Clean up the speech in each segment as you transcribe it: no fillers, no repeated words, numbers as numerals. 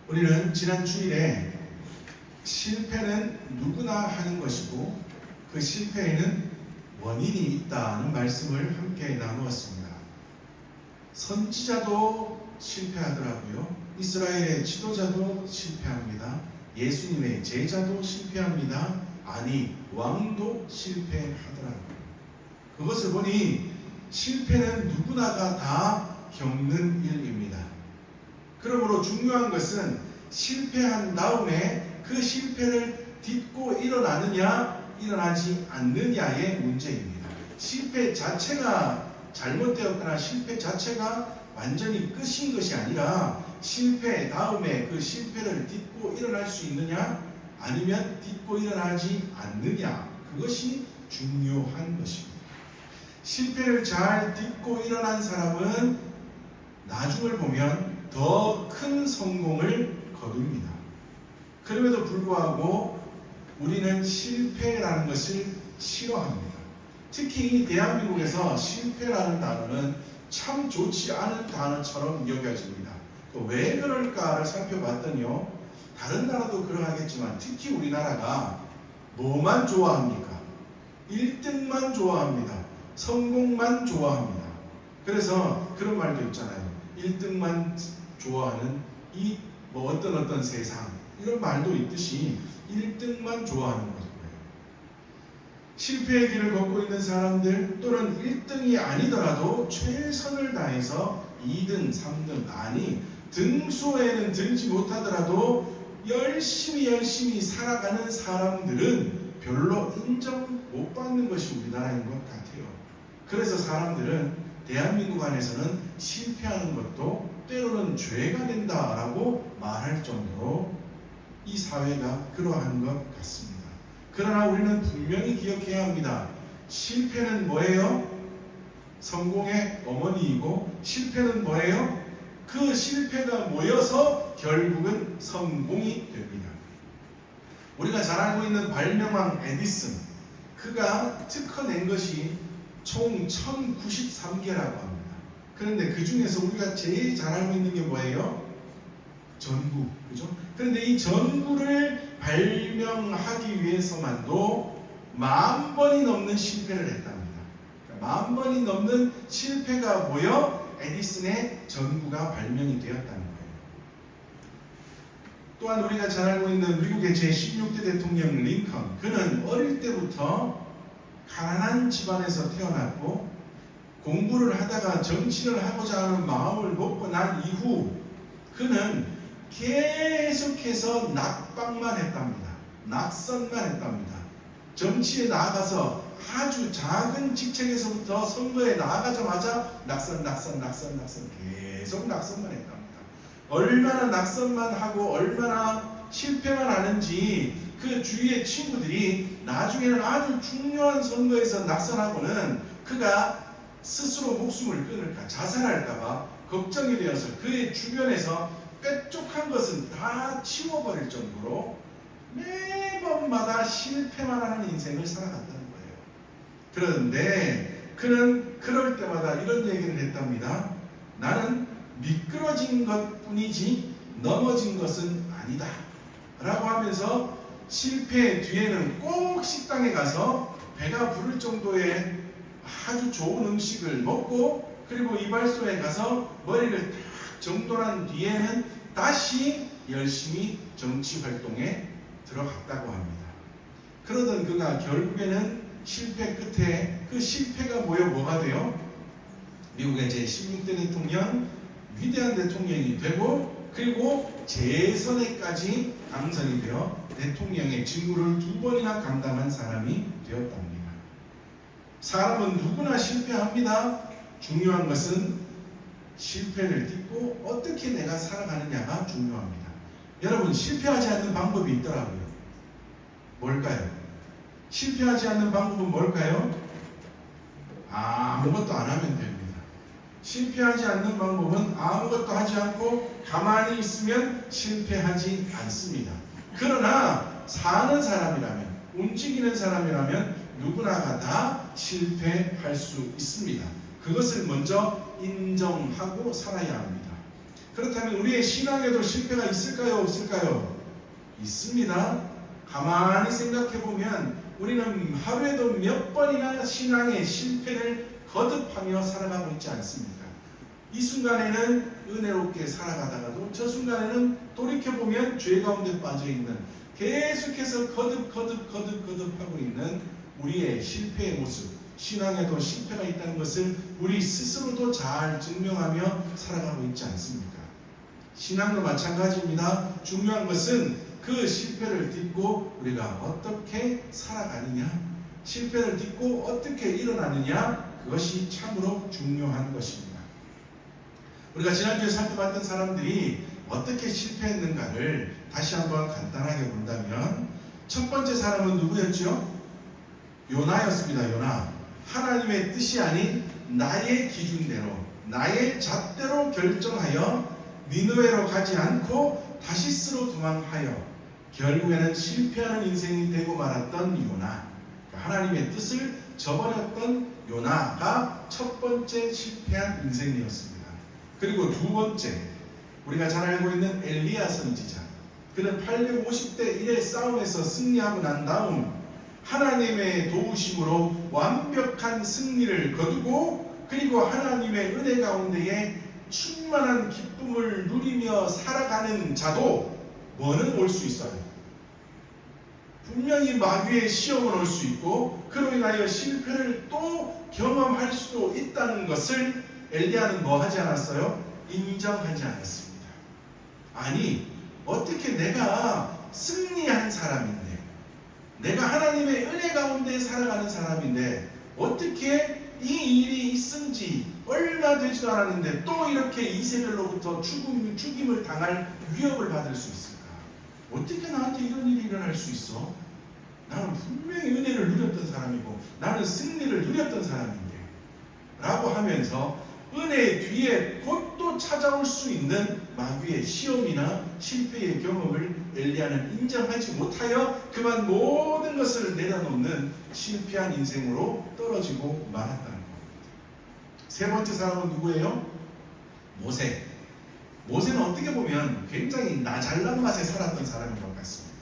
우리는 지난 주일에 실패는 누구나 하는 것이고 그 실패에는 원인이 있다는 말씀을 함께 나누었습니다. 선지자도 실패하더라고요. 이스라엘의 지도자도 실패합니다. 예수님의 제자도 실패합니다. 아니, 왕도 실패하더라고요. 그것을 보니 실패는 누구나가 다 겪는 일입니다. 그러므로 중요한 것은 실패한 다음에 그 실패를 딛고 일어나느냐 일어나지 않느냐의 문제입니다. 실패 자체가 잘못되었거나 실패 자체가 완전히 끝인 것이 아니라 실패 다음에 그 실패를 딛고 일어날 수 있느냐 아니면 딛고 일어나지 않느냐, 그것이 중요한 것입니다. 실패를 잘 딛고 일어난 사람은 나중을 보면 더 큰 성공을 거둡니다. 그럼에도 불구하고 우리는 실패라는 것을 싫어합니다. 특히 이 대한민국에서 실패라는 단어는 참 좋지 않은 단어처럼 여겨집니다. 왜 그럴까를 살펴봤더니요, 다른 나라도 그러하겠지만 특히 우리나라가 뭐만 좋아합니까? 1등만 좋아합니다. 성공만 좋아합니다. 그래서 그런 말도 있잖아요. 1등만 좋아하는 이 어떤 세상, 이런 말도 있듯이 1등만 좋아하는 거예요. 실패의 길을 걷고 있는 사람들, 또는 1등이 아니더라도 최선을 다해서 2등, 3등, 아니 등수에는 들지 못하더라도 열심히 살아가는 사람들은 별로 인정 못 받는 것이 우리나라인 것 같아요. 그래서 사람들은 대한민국 안에서는 실패하는 것도 때로는 죄가 된다라고 말할 정도로 이 사회가 그러한 것 같습니다. 그러나 우리는 분명히 기억해야 합니다. 실패는 뭐예요? 성공의 어머니이고, 실패는 뭐예요? 그 실패가 모여서 결국은 성공이 됩니다. 우리가 잘 알고 있는 발명왕 에디슨, 그가 특허낸 것이 총 1093개라고 합니다. 그런데 그 중에서 우리가 제일 잘 알고 있는 게 뭐예요? 전구, 그죠? 그런데 이 전구를 발명하기 위해서만도 10,000번이 넘는 실패를 했답니다. 그러니까 10,000번이 넘는 실패가 모여 에디슨의 전구가 발명이 되었다는 거예요. 또한 우리가 잘 알고 있는 미국의 제16대 대통령 링컨, 그는 어릴 때부터 가난한 집안에서 태어났고 공부를 하다가 정치를 하고자 하는 마음을 먹고 난 이후 그는 계속해서 낙방만 했답니다. 낙선만 했답니다. 정치에 나아가서 아주 작은 직책에서부터 선거에 나아가자마자 낙선 계속 낙선만 했답니다. 얼마나 낙선만 하고 얼마나 실패만 하는지 그 주위의 친구들이 나중에는 아주 중요한 선거에서 낙선하고는 그가 스스로 목숨을 끊을까, 자살할까봐 걱정이 되어서 그의 주변에서 뾰족한 것은 다 치워버릴 정도로 매번마다 실패만 하는 인생을 살아갔다는 거예요. 그런데 그는 그럴 때마다 이런 얘기를 했답니다. 나는 미끄러진 것 뿐이지 넘어진 것은 아니다 라고 하면서 실패 뒤에는 꼭 식당에 가서 배가 부를 정도의 아주 좋은 음식을 먹고, 그리고 이발소에 가서 머리를 딱 정돈한 뒤에는 다시 열심히 정치 활동에 들어갔다고 합니다. 그러던 그가 결국에는 실패 끝에 그 실패가 모여 뭐가 돼요? 미국의 제16대 대통령, 위대한 대통령이 되고, 그리고 재선에까지 당선이 되어 대통령의 직무를 2번이나 감당한 사람이 되었답니다. 사람은 누구나 실패합니다. 중요한 것은 실패를 딛고 어떻게 내가 살아가느냐가 중요합니다. 여러분, 실패하지 않는 방법이 있더라고요. 뭘까요? 실패하지 않는 방법은 뭘까요? 아무것도 안 하면 됩니다. 실패하지 않는 방법은 아무것도 하지 않고 가만히 있으면 실패하지 않습니다. 그러나 사는 사람이라면, 움직이는 사람이라면 누구나가 다 실패할 수 있습니다. 그것을 먼저 인정하고 살아야 합니다. 그렇다면 우리의 신앙에도 실패가 있을까요? 없을까요? 있습니다. 가만히 생각해 보면 우리는 하루에도 몇 번이나 신앙의 실패를 거듭하며 살아가고 있지 않습니까? 이 순간에는 은혜롭게 살아가다가도 저 순간에는 돌이켜보면 죄 가운데 빠져있는, 계속해서 거듭하고 있는 우리의 실패의 모습, 신앙에도 실패가 있다는 것을 우리 스스로도 잘 증명하며 살아가고 있지 않습니까? 신앙도 마찬가지입니다. 중요한 것은 그 실패를 딛고 우리가 어떻게 살아가느냐, 실패를 딛고 어떻게 일어나느냐, 그것이 참으로 중요한 것입니다. 우리가 지난주에 살펴봤던 사람들이 어떻게 실패했는가를 다시 한번 간단하게 본다면, 첫 번째 사람은 누구였죠? 요나였습니다. 요나. 하나님의 뜻이 아닌 나의 기준대로, 나의 잣대로 결정하여 니느웨로 가지 않고 다시스로 도망하여 결국에는 실패하는 인생이 되고 말았던 요나. 하나님의 뜻을 저버렸던 요나가 첫 번째 실패한 인생이었습니다. 그리고 두 번째, 우리가 잘 알고 있는 엘리야 선지자. 그는 850대 1의 싸움에서 승리하고 난 다음 하나님의 도우심으로 완벽한 승리를 거두고, 그리고 하나님의 은혜 가운데에 충만한 기쁨을 누리며 살아가는 자도 뭐는 올 수 있어요. 분명히 마귀의 시험은 올 수 있고 그로 인하여 실패를 또 경험할 수도 있다는 것을 엘리야는 뭐 하지 않았어요? 인정하지 않았습니다. 아니, 어떻게 내가 승리한 사람인데, 내가 하나님의 은혜 가운데 살아가는 사람인데 어떻게 이 일이 있은 지 얼마 되지도 않았는데 또 이렇게 이세벨로부터 죽임을 당할 위협을 받을 수 있을까? 어떻게 나한테 이런 일이 일어날 수 있어? 나는 분명히 은혜를 누렸던 사람이고 나는 승리를 누렸던 사람인데 라고 하면서 은혜 뒤에 곧 또 찾아올 수 있는 마귀의 시험이나 실패의 경험을 엘리야는 인정하지 못하여 그만 모든 것을 내려놓는 실패한 인생으로 떨어지고 말았다는 겁니다. 세 번째 사람은 누구예요? 모세. 모세는 어떻게 보면 굉장히 나 잘난 맛에 살았던 사람인 것 같습니다.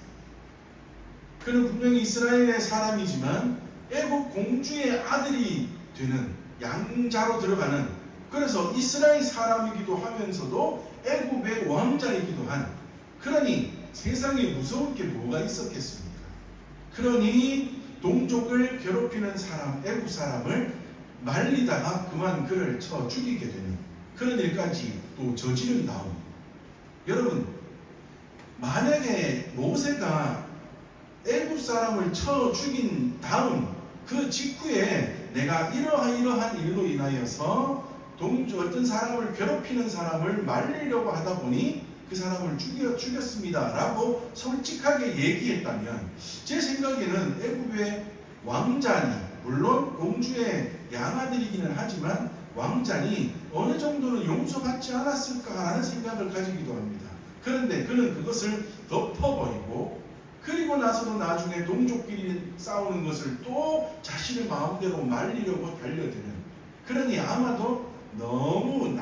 그는 분명히 이스라엘의 사람이지만 애국 공주의 아들이 되는, 양자로 들어가는, 그래서 이스라엘 사람이기도 하면서도 애국의 왕자이기도 한, 그러니 세상에 무서울 게 뭐가 있었겠습니까? 그러니 동족을 괴롭히는 사람, 애국 사람을 말리다가 그만 그를 쳐 죽이게 되는 그런 일까지 또 저지른 다음, 여러분, 만약에 모세가 애국 사람을 쳐 죽인 다음 그 직후에 내가 이러한 일로 인하여서 어떤 사람을 괴롭히는 사람을 말리려고 하다 보니 그 사람을 죽였습니다 라고 솔직하게 얘기했다면, 제 생각에는 애굽의 왕자니, 물론 공주의 양아들이기는 하지만 왕자니 어느 정도는 용서받지 않았을까 하는 생각을 가지기도 합니다. 그런데 그는 그것을 덮어버리고, 그리고 나서도 나중에 동족끼리 싸우는 것을 또 자신의 마음대로 말리려고 달려드는, 그러니 아마도 너무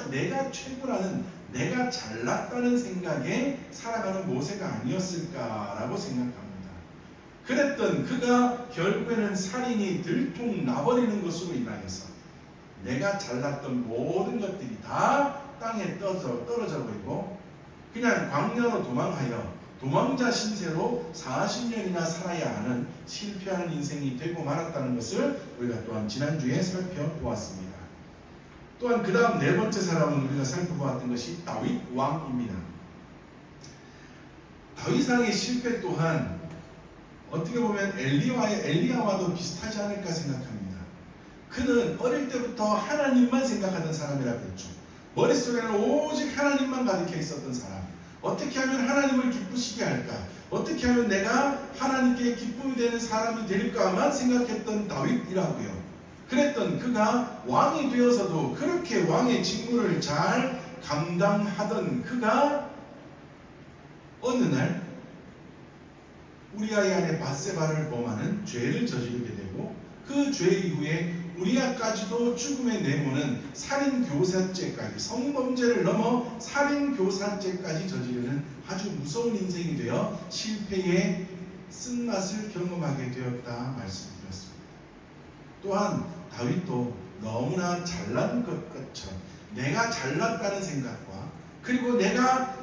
내가 최고라는, 내가 잘났다는 생각에 살아가는 모세가 아니었을까라고 생각합니다. 그랬던 그가 결국에는 살인이 들통나버리는 것으로 인하여서 내가 잘났던 모든 것들이 다 땅에 떨어져 버리고 그냥 광야로 도망하여 도망자 신세로 40년이나 살아야 하는 실패하는 인생이 되고 말았다는 것을 우리가 또한 지난주에 살펴보았습니다. 또한 그 다음 네 번째 사람은 우리가 살펴보았던 것이 다윗 왕입니다. 다윗 왕의 실패 또한 어떻게 보면 엘리야와도 비슷하지 않을까 생각합니다. 그는 어릴 때부터 하나님만 생각하던 사람이라고 했죠. 머릿속에는 오직 하나님만 가득해 있었던 사람. 어떻게 하면 하나님을 기쁘시게 할까? 어떻게 하면 내가 하나님께 기쁨이 되는 사람이 될까만 생각했던 다윗이라고요. 그랬던 그가 왕이 되어서도 그렇게 왕의 직무를 잘 감당하던 그가 어느 날 우리아의 아내 밧세바를 범하는 죄를 저지르게 되고 그 죄 이후에 우리아까지도 죽음에 내모는 살인교사죄까지, 성범죄를 넘어 살인교사죄까지 저지르는 아주 무서운 인생이 되어 실패의 쓴맛을 경험하게 되었다 말씀드렸습니다. 또한 다윗도 너무나 잘난 것처럼 내가 잘났다는 생각과 그리고 내가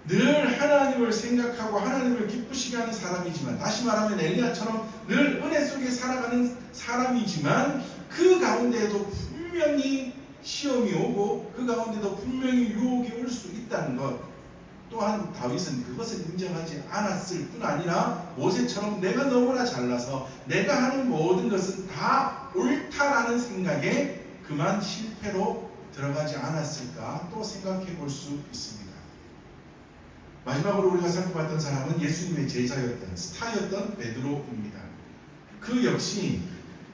늘 하나님을 생각하고 하나님을 기쁘시게 하는 사람이지만, 다시 말하면 엘리야처럼 늘 은혜 속에 살아가는 사람이지만 그 가운데에도 분명히 시험이 오고 그 가운데도 분명히 유혹이 올 수 있다는 것, 또한 다윗은 그것을 인정하지 않았을 뿐 아니라 모세처럼 내가 너무나 잘나서 내가 하는 모든 것은 다 옳다라는 생각에 그만 실패로 들어가지 않았을까 또 생각해 볼 수 있습니다. 마지막으로 우리가 살펴봤던 사람은 예수님의 제자였던 스타였던 베드로입니다. 그 역시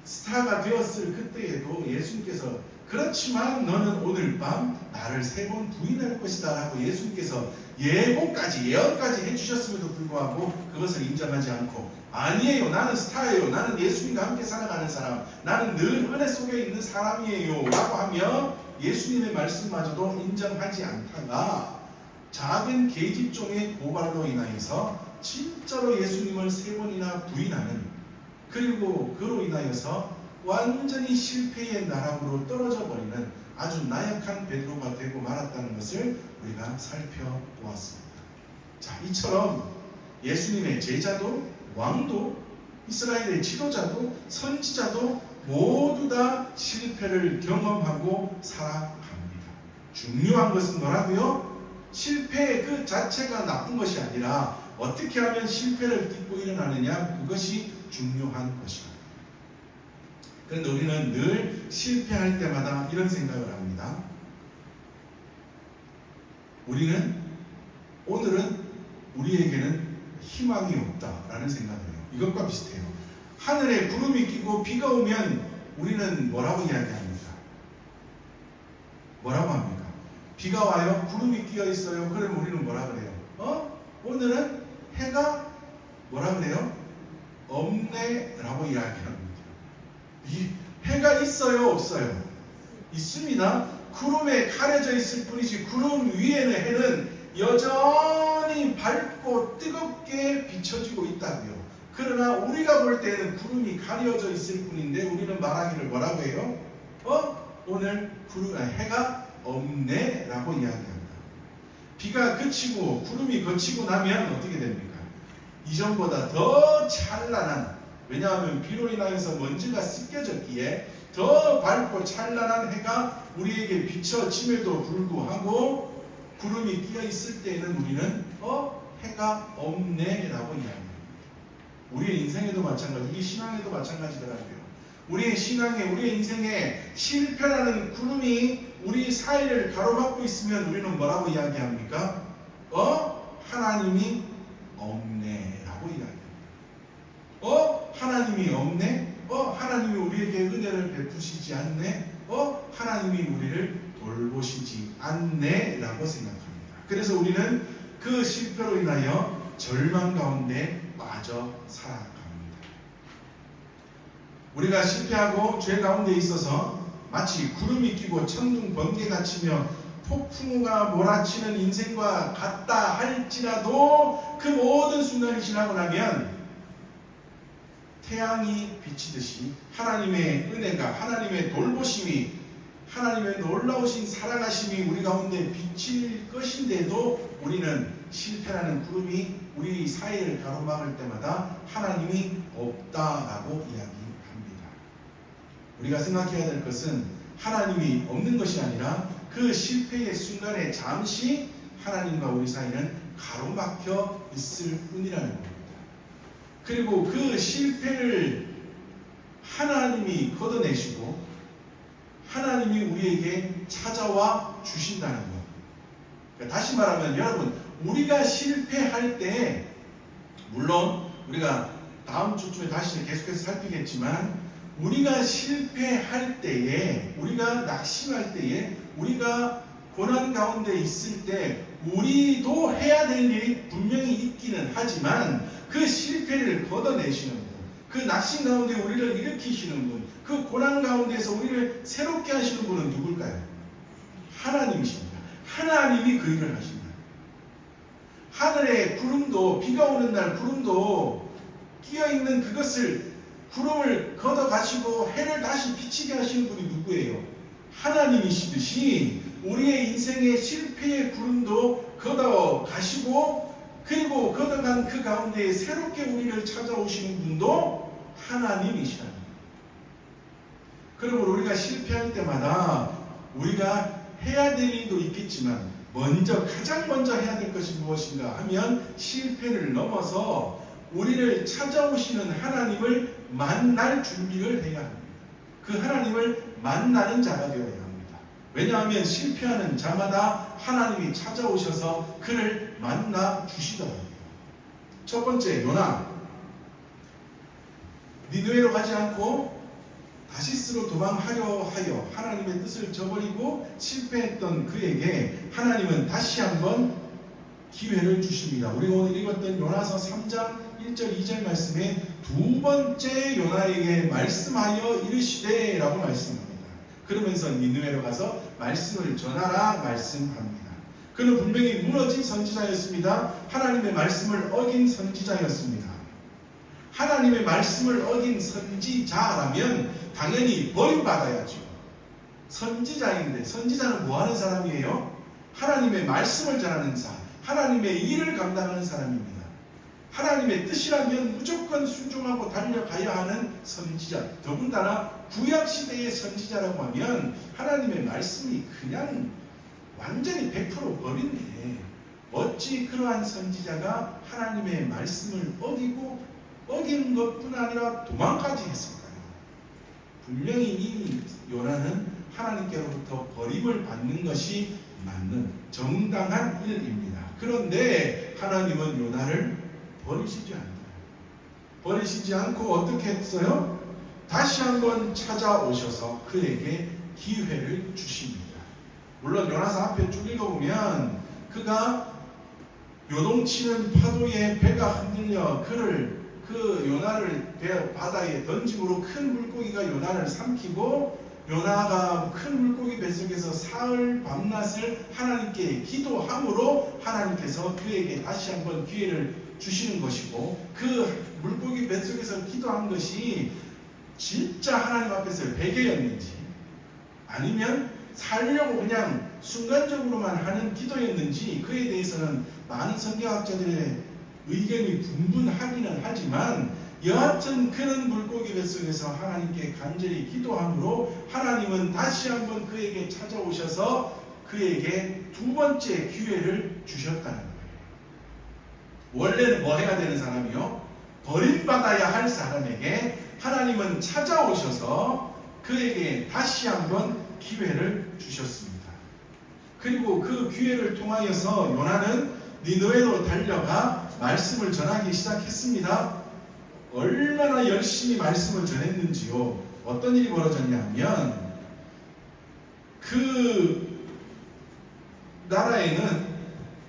스타가 되었을 그때에도 예수님께서 그렇지만 너는 오늘 밤 나를 3번 부인할 것이다 라고 예수님께서 예언까지 해주셨음에도 불구하고 그것을 인정하지 않고, 아니에요, 나는 스타예요, 나는 예수님과 함께 살아가는 사람, 나는 늘 은혜 속에 있는 사람이에요 라고 하며 예수님의 말씀마저도 인정하지 않다가 작은 계집종의 고발로 인하여서 진짜로 예수님을 3번이나 부인하는, 그리고 그로 인하여서 완전히 실패의 나락으로 떨어져 버리는 아주 나약한 베드로가 되고 말았다는 것을 우리가 살펴보았습니다. 자, 이처럼 예수님의 제자도 왕도 이스라엘의 지도자도 선지자도 모두 다 실패를 경험하고 살아갑니다. 중요한 것은 뭐라고요? 실패 그 자체가 나쁜 것이 아니라 어떻게 하면 실패를 딛고 일어나느냐, 그것이 중요한 것입니다. 그런데 우리는 늘 실패할 때마다 이런 생각을 합니다. 오늘은 우리에게는 희망이 없다라는 생각을 해요. 이것과 비슷해요. 하늘에 구름이 끼고 비가 오면 우리는 뭐라고 이야기합니까? 뭐라고 합니까? 비가 와요. 구름이 끼어 있어요. 그러면 우리는 뭐라 그래요? 오늘은 해가 뭐라 그래요? 없네 라고 이야기합니다. 이 해가 있어요, 없어요? 있습니다. 구름에 가려져 있을 뿐이지 구름 위에는 해는 여전히 밝고 뜨겁게 비춰지고 있다고요. 그러나 우리가 볼 때는 구름이 가려져 있을 뿐인데 우리는 말하기를 뭐라고 해요? 오늘 해가 없네 라고 이야기합니다. 비가 그치고 구름이 거치고 나면 어떻게 됩니까? 이전보다 더 찬란한, 왜냐하면 비로 인하여서 먼지가 씻겨졌기에 더 밝고 찬란한 해가 우리에게 비춰짐에도 불구하고 구름이 끼어 있을 때에는 우리는 해가 없네 라고 이야기합니다. 우리의 인생에도 마찬가지, 우리 신앙에도 마찬가지더라고요. 우리의 신앙에, 우리의 인생에 실패라는 구름이 우리 사이를 가로막고 있으면 우리는 뭐라고 이야기합니까? 하나님이 없네 라고 이야기합니다. 하나님이 없네? 하나님이 우리에게 은혜를 베푸시지 않네? 하나님이 우리를 돌보시지 않네? 라고 생각합니다. 그래서 우리는 그 실패로 인하여 절망 가운데 빠져 살아갑니다. 우리가 실패하고 죄 가운데 있어서 마치 구름이 끼고 천둥 번개가 치며 폭풍우가 몰아치는 인생과 같다 할지라도 그 모든 순간이 지나고 나면 태양이 비치듯이 하나님의 은혜가, 하나님의 돌보심이, 하나님의 놀라우신 사랑하심이 우리 가운데 비칠 것인데도 우리는 실패라는 구름이 우리 사이를 가로막을 때마다 하나님이 없다라고 이야기합니다. 우리가 생각해야 될 것은 하나님이 없는 것이 아니라 그 실패의 순간에 잠시 하나님과 우리 사이는 가로막혀 있을 뿐이라는 겁니다. 그리고 그 실패를 하나님이 걷어내시고 하나님이 우리에게 찾아와 주신다는 것. 그러니까 다시 말하면 여러분, 우리가 실패할 때, 물론 우리가 다음 주쯤에 다시 계속해서 살피겠지만, 우리가 실패할 때에, 우리가 낙심할 때에, 우리가 고난 가운데 있을 때 우리도 해야 될 일이 분명히 있기는 하지만 그 실패를 걷어내시는 분, 그 낙심 가운데 우리를 일으키시는 분, 그 고난 가운데서 우리를 새롭게 하시는 분은 누굴까요? 하나님이십니다. 하나님이 그 일을 하십니다. 하늘에 구름도, 비가 오는 날 구름도 끼어있는 그것을, 구름을 걷어가시고 해를 다시 비치게 하시는 분이 누구예요? 하나님이시듯이 우리의 인생의 실패의 구름도 걷어가시고, 그리고 걷어간 그 가운데 새롭게 우리를 찾아오시는 분도 하나님이시라. 그러므로 우리가 실패할 때마다 우리가 해야 될 일도 있겠지만 가장 먼저 해야 될 것이 무엇인가 하면 실패를 넘어서 우리를 찾아오시는 하나님을 만날 준비를 해야 합니다. 그 하나님을 만나는 자가 되어야 합니다. 왜냐하면 실패하는 자마다 하나님이 찾아오셔서 그를 만나 주시더라고요. 첫 번째, 요나. 니느웨로 가지 않고 다시스로 도망하려 하여 하나님의 뜻을 저버리고 실패했던 그에게 하나님은 다시 한번 기회를 주십니다. 우리가 오늘 읽었던 요나서 3장 1절 2절 말씀에 두 번째 요나에게 말씀하여 이르시되 라고 말씀합니다. 그러면서 니느웨로 가서 말씀을 전하라 말씀합니다. 그는 분명히 무너진 선지자였습니다. 하나님의 말씀을 어긴 선지자였습니다. 하나님의 말씀을 어긴 선지자라면 당연히 버림받아야죠. 선지자인데, 선지자는 뭐 하는 사람이에요? 하나님의 말씀을 전하는 자, 하나님의 일을 감당하는 사람입니다. 하나님의 뜻이라면 무조건 순종하고 달려가야 하는 선지자. 더군다나 구약시대의 선지자라고 하면 하나님의 말씀이 그냥 완전히 100% 버린데, 어찌 그러한 선지자가 하나님의 말씀을 어긴 것뿐 아니라 도망까지 했을까요? 분명히 이 요나는 하나님께로부터 버림을 받는 것이 맞는 정당한 일입니다. 그런데 하나님은 요나를 버리시지 않아요. 버리시지 않고 어떻게 했어요? 다시 한번 찾아오셔서 그에게 기회를 주십니다. 물론 요나서 앞에 쭉 읽어보면 그가 요동치는 파도에 배가 흔들려 그 요나를 바다에 던짐으로 큰 물고기가 요나를 삼키고, 요나가 큰 물고기 뱃속에서 사흘 밤낮을 하나님께 기도함으로 하나님께서 그에게 다시 한번 기회를 주시는 것이고, 그 물고기 뱃속에서 기도한 것이 진짜 하나님 앞에서 베개였는지 아니면 살려고 그냥 순간적으로만 하는 기도였는지, 그에 대해서는 많은 성경학자들의 의견이 분분하기는 하지만, 여하튼 그는 물고기 뱃속에서 하나님께 간절히 기도함으로 하나님은 다시 한번 그에게 찾아오셔서 그에게 두 번째 기회를 주셨다는 거예요. 원래는 뭐 해야 되는 사람이요? 버림받아야 할 사람에게 하나님은 찾아오셔서 그에게 다시 한번 기회를 주셨습니다. 그리고 그 기회를 통하여서 요나는 니느웨로 달려가 말씀을 전하기 시작했습니다. 얼마나 열심히 말씀을 전했는지요. 어떤 일이 벌어졌냐 하면, 그 나라에는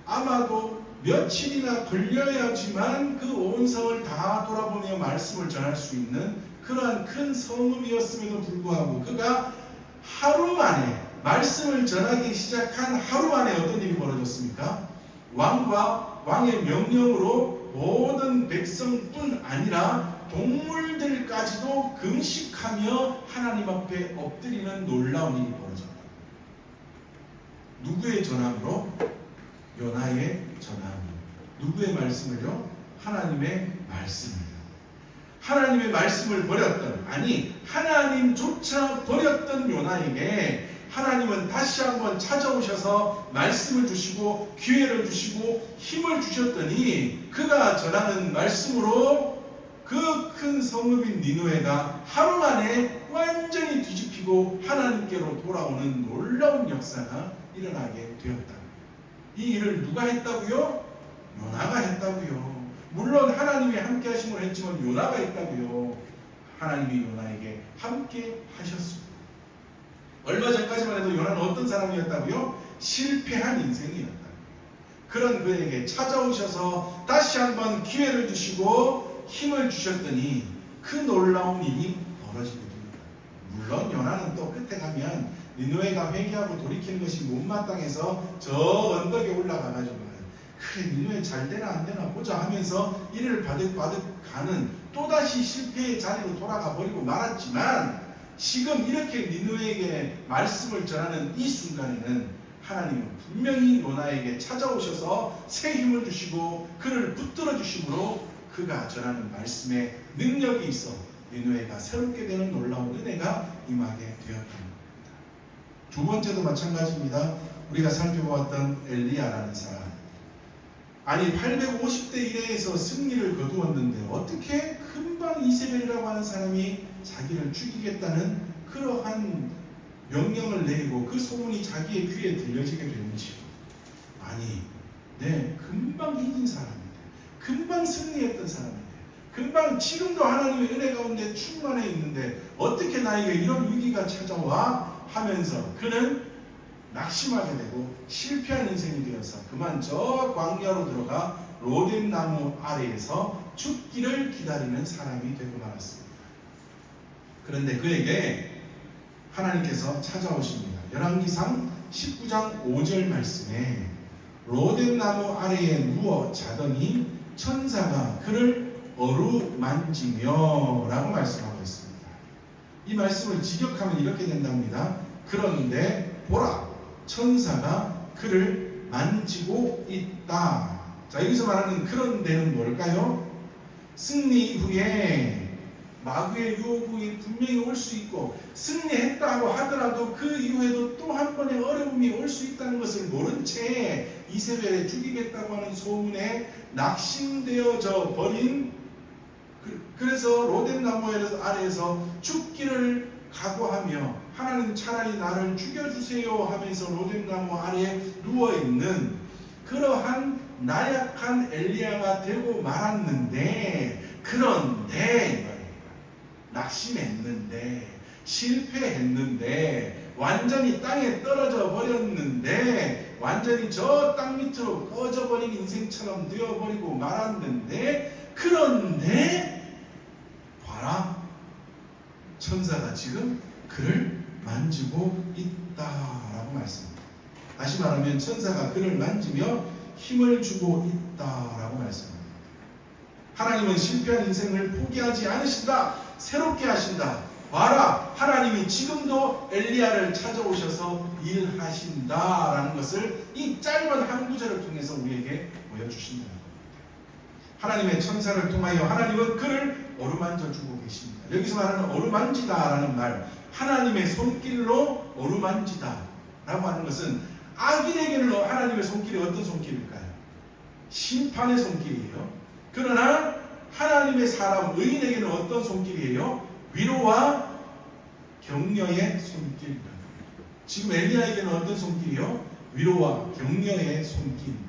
아마도 며칠이나 걸려야지만 그 온 성을 다 돌아보며 말씀을 전할 수 있는 그러한 큰 성읍이었음에도 불구하고 그가 하루 만에 말씀을 전하기 시작한 하루 만에 어떤 일이 벌어졌습니까? 왕과 왕의 명령으로 모든 백성뿐 아니라 동물들까지도 금식하며 하나님 앞에 엎드리는 놀라운 일이 벌어졌다. 누구의 전함으로? 요나의 전함. 누구의 말씀을요? 하나님의 말씀을. 하나님의 말씀을 버렸던, 아니 하나님조차 버렸던 요나에게 하나님은 다시 한번 찾아오셔서 말씀을 주시고 기회를 주시고 힘을 주셨더니, 그가 전하는 말씀으로 그 큰 성읍인 니느웨가 하루 만에 완전히 뒤집히고 하나님께로 돌아오는 놀라운 역사가 일어나게 되었다. 이 일을 누가 했다고요? 요나가 했다고요. 물론 하나님이 함께 하심을 했지만 요나가 했다고요. 하나님이 요나에게 함께 하셨습니다. 얼마 전까지만 해도 요나는 어떤 사람이었다고요? 실패한 인생이었다. 그런 그에게 찾아오셔서 다시 한번 기회를 주시고 힘을 주셨더니 그 놀라운 일이 벌어지게 됩니다. 물론 요나는 또 끝에 가면 니느웨가 회개하고 돌이키는 것이 못마땅해서 저 언덕에 올라가가지고 그래 니느웨 잘 되나 안 되나 보자 하면서 이를 바득바득 가는 또다시 실패의 자리로 돌아가 버리고 말았지만, 지금 이렇게 니느웨에게 말씀을 전하는 이 순간에는 하나님은 분명히 요나에게 찾아오셔서 새 힘을 주시고 그를 붙들어 주심으로 그가 전하는 말씀에 능력이 있어 니느웨가 새롭게 되는 놀라운 은혜가 임하게 되었던 겁니다. 두 번째도 마찬가지입니다. 우리가 살펴보았던 엘리야라는 사람, 아니 850대 1에서 승리를 거두었는데 어떻게 금방 이세벨이라고 하는 사람이 자기를 죽이겠다는 그러한 명령을 내리고 그 소문이 자기의 귀에 들려지게 되는지. 아니 금방 이긴 사람인데, 금방 승리했던 사람인데, 금방 지금도 하나님의 은혜 가운데 충만해 있는데 어떻게 나에게 이런 위기가 찾아와 하면서 그는 낙심하게 되고 실패한 인생이 되어서 그만 저 광야로 들어가 로뎀나무 아래에서 죽기를 기다리는 사람이 되고 말았습니다. 그런데 그에게 하나님께서 찾아오십니다. 열왕기상 19장 5절 말씀에 로뎀나무 아래에 누워 자더니 천사가 그를 어루만지며 라고 말씀하고 있습니다. 이 말씀을 직역하면 이렇게 된답니다. 그런데 보라, 천사가 그를 만지고 있다. 자, 여기서 말하는 그런데는 뭘까요? 승리 이후에 마귀의 유혹이 분명히 올 수 있고, 승리했다고 하더라도 그 이후에도 또 한 번의 어려움이 올 수 있다는 것을 모른 채 이세벨에 죽이겠다고 하는 소문에 낙심되어져 버린, 그래서 로뎀나무 아래에서 죽기를 각오하며 하나님 차라리 나를 죽여주세요 하면서 로뎀나무 아래에 누워있는 그러한 나약한 엘리야가 되고 말았는데, 그런데 낙심했는데 실패했는데 완전히 땅에 떨어져 버렸는데 완전히 저 땅 밑으로 꺼져버린 인생처럼 되어버리고 말았는데, 그런데 봐라, 천사가 지금 그를 만지고 있다라고 말씀합니다. 다시 말하면 천사가 그를 만지며 힘을 주고 있다라고 말씀합니다. 하나님은 실패한 인생을 포기하지 않으신다. 새롭게 하신다. 봐라, 하나님이 지금도 엘리야를 찾아오셔서 일하신다라는 것을 이 짧은 한 구절을 통해서 우리에게 보여주신다는 겁니다. 하나님의 천사를 통하여 하나님은 그를 어루만져 주고 계십니다. 여기서 말하는 어루만지다라는 말, 하나님의 손길로 어루만지다 라고 하는 것은 악인에게는 하나님의 손길이 어떤 손길일까요? 심판의 손길이에요. 그러나 하나님의 사람 의인에게는 어떤 손길이에요? 위로와 격려의 손길입니다. 지금 엘리야에게는 어떤 손길이요? 위로와 격려의 손길입니다.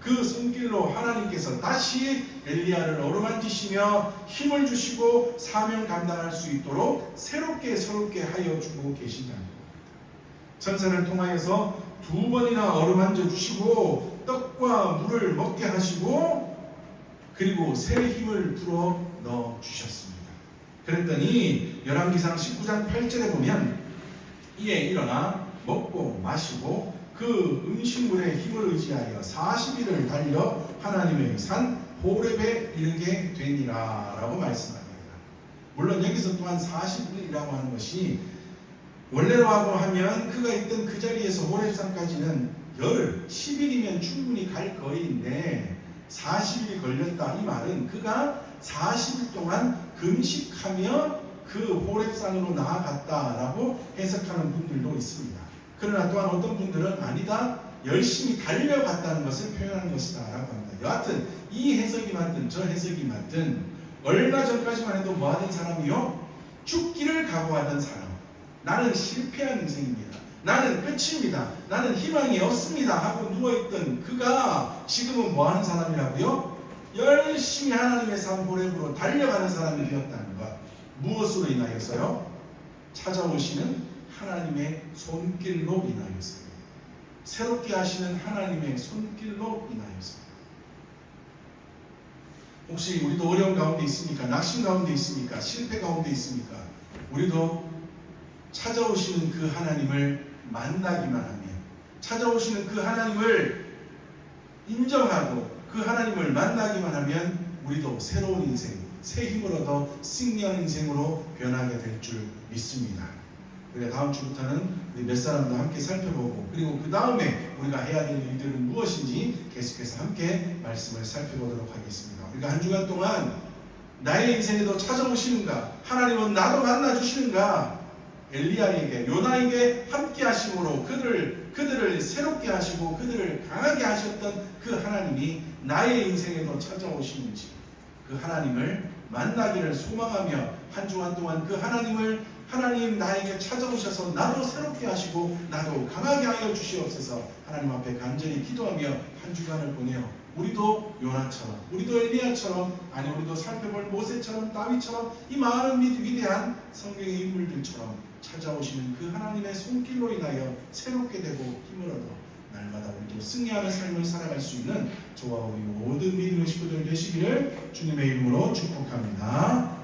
그 손길로 하나님께서 다시 엘리야를 어루만지시며 힘을 주시고 사명 감당할 수 있도록 새롭게 하여 주고 계신다는 겁니다. 천사를 통하여서 2번이나 어루만져 주시고 떡과 물을 먹게 하시고 그리고 새 힘을 불어 넣어 주셨습니다. 그랬더니 열왕기상 19장 8절에 보면 이에 일어나 먹고 마시고 그 음식물의 힘을 의지하여 40일을 달려 하나님의 산 호렙에 이르게 되니라 라고 말씀합니다. 물론 여기서 또한 40일이라고 하는 것이 원래로 하고 하면 그가 있던 그 자리에서 호렙산까지는 열 10일이면 충분히 갈 거리인데 40일이 걸렸다. 이 말은 그가 40일 동안 금식하며 그 호렙산으로 나아갔다라고 해석하는 분들도 있습니다. 그러나 또한 어떤 분들은 아니다, 열심히 달려갔다는 것을 표현하는 것이다 라고 합니다. 여하튼 이 해석이 맞든 저 해석이 맞든 얼마 전까지만 해도 뭐 하던 사람이요? 죽기를 각오하던 사람, 나는 실패한 인생입니다, 나는 끝입니다, 나는 희망이 없습니다 하고 누워있던 그가 지금은 뭐 하는 사람이라고요? 열심히 하나님의 산 호렙으로 달려가는 사람이 되었다는 것. 무엇으로 인하여서요? 찾아오시는 하나님의 손길로 인하여서, 새롭게 하시는 하나님의 손길로 인하여서. 혹시 우리도 어려운 가운데 있습니까? 낙심 가운데 있습니까? 실패 가운데 있습니까? 우리도 찾아오시는 그 하나님을 만나기만 하면, 찾아오시는 그 하나님을 인정하고 그 하나님을 만나기만 하면 우리도 새로운 인생, 새 힘을 얻어 승리하는 인생으로 변하게 될 줄 믿습니다. 우리가 다음 주부터는 우리 몇 사람도 함께 살펴보고, 그리고 그 다음에 우리가 해야 될 일들은 무엇인지 계속해서 함께 말씀을 살펴보도록 하겠습니다. 우리가 한 주간 동안 나의 인생에도 찾아오시는가, 하나님은 나도 만나주시는가, 엘리야에게, 요나에게 함께 하심으로 그들을 새롭게 하시고 그들을 강하게 하셨던 그 하나님이 나의 인생에도 찾아오시는지, 그 하나님을 만나기를 소망하며 한 주간 동안 그 하나님 나에게 찾아오셔서 나도 새롭게 하시고 나도 강하게 하여 주시옵소서 하나님 앞에 간절히 기도하며 한 주간을 보내어 우리도 요나처럼, 우리도 엘리야처럼, 아니 우리도 살펴볼 모세처럼, 다윗처럼 이 많은 위대한 성경의 인물들처럼 찾아오시는 그 하나님의 손길로 인하여 새롭게 되고 힘을 얻어 날마다 우리도 승리하는 삶을 살아갈 수 있는 저와 우리 모든 믿음의 식구들 되시기를 주님의 이름으로 축복합니다.